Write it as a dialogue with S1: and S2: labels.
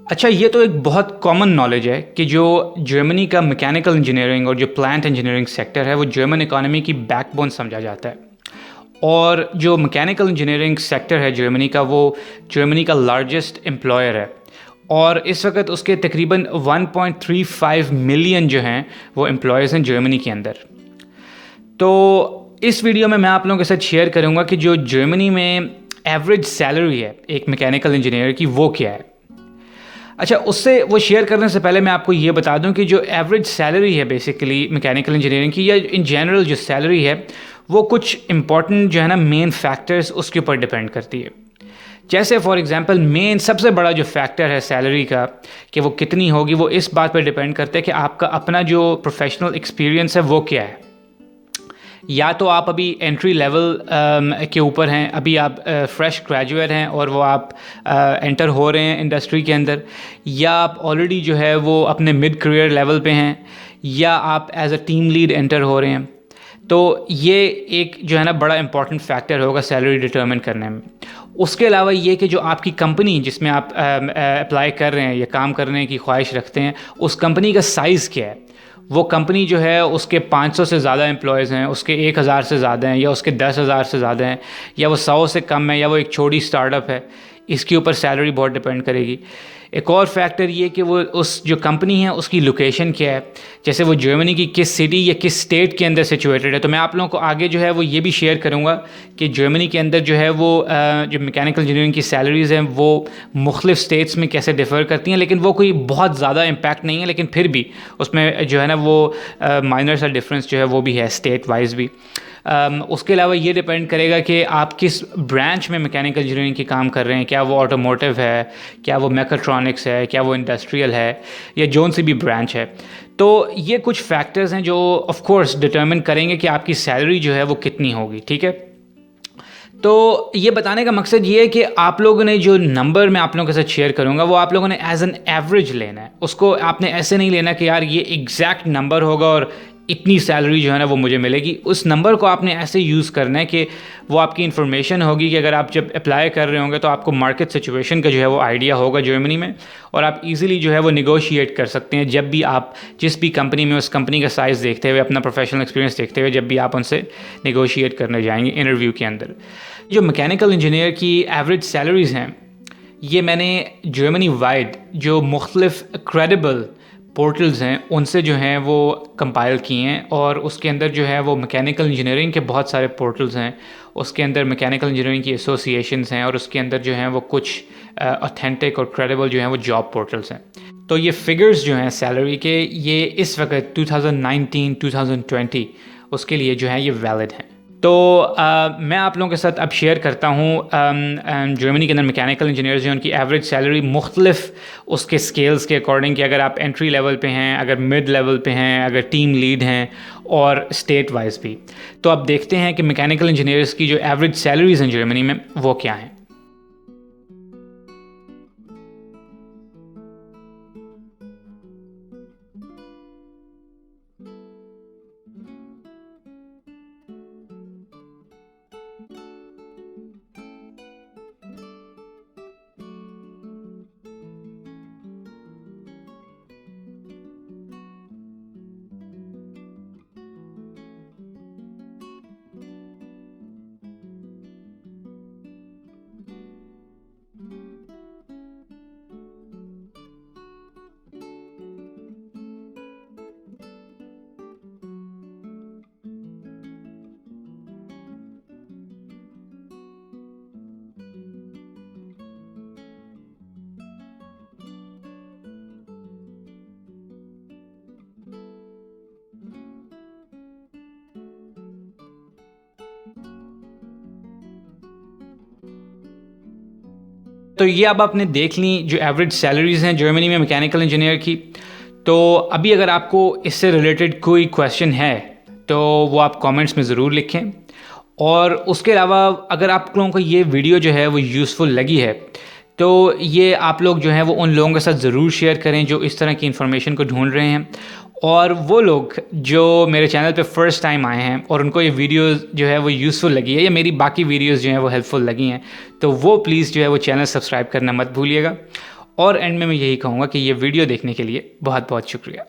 S1: अच्छा, ये तो एक बहुत कॉमन नॉलेज है कि जो जर्मनी का मैकेनिकल इंजीनियरिंग और जो प्लांट इंजीनियरिंग सेक्टर है वो जर्मन इकोनॉमी की बैकबोन समझा जाता है। और जो मैकेनिकल इंजीनियरिंग सेक्टर है जर्मनी का, वो जर्मनी का लार्जेस्ट एम्प्लॉयर है। और इस वक्त उसके तकरीबन 1.35 मिलियन जो हैं वो एम्प्लॉयज़ हैं जर्मनी के अंदर। तो इस वीडियो में मैं आप लोगों के साथ शेयर करूंगा कि जो जर्मनी में एवरेज सैलरी है एक मैकेनिकल इंजीनियर की वो क्या है। अच्छा, उससे वो शेयर करने से पहले मैं आपको ये बता दूं कि जो एवरेज सैलरी है बेसिकली मैकेनिकल इंजीनियरिंग की, या इन जनरल जो सैलरी है, वो कुछ इंपॉर्टेंट जो है ना मेन फैक्टर्स उसके ऊपर डिपेंड करती है। जैसे फॉर एग्जांपल मेन सबसे बड़ा जो फैक्टर है सैलरी का कि वो कितनी होगी, वो इस बात पर डिपेंड करता है कि आपका अपना जो प्रोफेशनल एक्सपीरियंस है वो क्या है। या तो आप अभी एंट्री लेवल के ऊपर हैं, अभी आप फ्रेश ग्रेजुएट हैं और वो आप एंटर हो रहे हैं इंडस्ट्री के अंदर, या आप ऑलरेडी जो है वो अपने मिड करियर लेवल पे हैं, या आप as a team lead enter हो रहे हैं। तो ये एक जो है ना बड़ा इंपॉर्टेंट फैक्टर होगा सैलरी डिटरमिन करने में। उसके अलावा ये कि जो आपकी कंपनी जिसमें आप अप्लाई कर रहे हैं या काम करने की ख्वाहिश रखते हैं, उस कंपनी का साइज़ क्या है। वो कंपनी जो है उसके 500 से ज़्यादा एम्प्लॉयज़ हैं, उसके 1000 से ज़्यादा हैं, या उसके 10,000 से ज़्यादा हैं, या वो 100 से कम है, या वो एक छोटी स्टार्टअप है, इसके ऊपर सैलरी बहुत डिपेंड करेगी। एक और फैक्टर ये कि वो उस जो कंपनी है उसकी लोकेशन क्या है, जैसे वो जर्मनी की किस सिटी या किस स्टेट के अंदर सिचुएटेड है। तो मैं आप लोगों को आगे जो है वो ये भी शेयर करूँगा कि जर्मनी के अंदर जो है वो जो मैकेनिकल इंजीनियरिंग की सैलरीज़ हैं वो मुख्तलिफ स्टेट्स में कैसे डिफ़र करती हैं, लेकिन वो कोई बहुत ज़्यादा इम्पैक्ट नहीं है, लेकिन फिर भी उसमें जो है ना वो माइनर सा डिफरेंस जो है वो भी है स्टेट वाइज भी। उसके अलावा ये डिपेंड करेगा कि आप किस ब्रांच में मैकेनिकल इंजीनियरिंग की काम कर रहे हैं, क्या वो ऑटोमोटिव है, क्या वो मैकाट्रॉनिक्स है, क्या वो इंडस्ट्रियल है, या जोन सी भी ब्रांच है। तो ये कुछ फैक्टर्स हैं जो ऑफ कोर्स डिटर्मिन करेंगे कि आपकी सैलरी जो है वो कितनी होगी। ठीक है, तो ये बताने का मकसद ये है कि आप लोगों ने जो नंबर मैं आप लोगों के साथ शेयर करूंगा वो आप लोगों ने एज एन एवरेज लेना है। उसको आपने ऐसे नहीं लेना कि यार ये एग्जैक्ट नंबर होगा और इतनी सैलरी जो है ना वो मुझे मिलेगी। उस नंबर को आपने ऐसे यूज़ करना है कि वो आपकी इन्फॉर्मेशन होगी कि अगर आप जब अप्लाई कर रहे होंगे तो आपको मार्केट सिचुएशन का जो है वो आइडिया होगा जर्मनी में, और आप इजीली जो है वो निगोशिएट कर सकते हैं जब भी आप जिस भी कंपनी में उस कंपनी का साइज़ देखते हुए, अपना प्रोफेशनल एक्सपीरियंस देखते हुए, जब भी आप उनसे निगोशिएट करने जाएंगे इंटरव्यू के अंदर। जो मैकेनिकल इंजीनियर की एवरेज सैलरीज़ हैं ये मैंने जर्मनी वाइड जो मुख्तलिफ क्रेडिबल पोर्टल्स हैं उनसे जो हैं वो कंपाइल किए हैं, और उसके अंदर जो है वो मैकेनिकल इंजीनियरिंग के बहुत सारे पोर्टल्स हैं। उसके अंदर मैकेनिकल इंजीनियरिंग की एसोसिएशंस हैं, और उसके अंदर जो हैं वो कुछ ऑथेंटिक और क्रेडिबल जो हैं वो जॉब पोर्टल्स हैं। तो ये फिगर्स जो हैं सैलरी के, ये इस वक्त 2019-2020 उसके लिए जो है ये वैलिड हैं। तो मैं आप लोगों के साथ अब शेयर करता हूँ जर्मनी के अंदर मैकेनिकल इंजीनियर्स जो उनकी एवरेज सैलरी मुख्तलिफ उसके स्केल्स के अकॉर्डिंग, कि अगर आप एंट्री लेवल पे हैं, अगर मिड लेवल पे हैं, अगर टीम लीड हैं, और स्टेट वाइज भी। तो अब देखते हैं कि मैकेनिकल इंजीनियर्स की जो एवरेज सैलरीज हैं जर्मनी में वो क्या हैं। तो ये अब आपने देख ली जो एवरेज सैलरीज़ हैं जर्मनी में मैकेनिकल इंजीनियर की। तो अभी अगर आपको इससे रिलेटेड कोई क्वेश्चन है तो वो आप कमेंट्स में ज़रूर लिखें। और उसके अलावा अगर आप लोगों को ये वीडियो जो है वो यूज़फुल लगी है तो ये आप लोग जो हैं वो उन लोगों के साथ ज़रूर शेयर करें जो इस तरह की इन्फॉर्मेशन को ढूंढ रहे हैं। और वो लोग जो मेरे चैनल पे फ़र्स्ट टाइम आए हैं और उनको ये वीडियो जो है वो यूज़फुल लगी है या मेरी बाकी वीडियोस जो हैं वो हेल्पफुल लगी हैं, तो वो प्लीज़ जो है वो चैनल सब्सक्राइब करना मत भूलिएगा। और एंड में मैं यही कहूँगा कि ये वीडियो देखने के लिए बहुत बहुत शुक्रिया।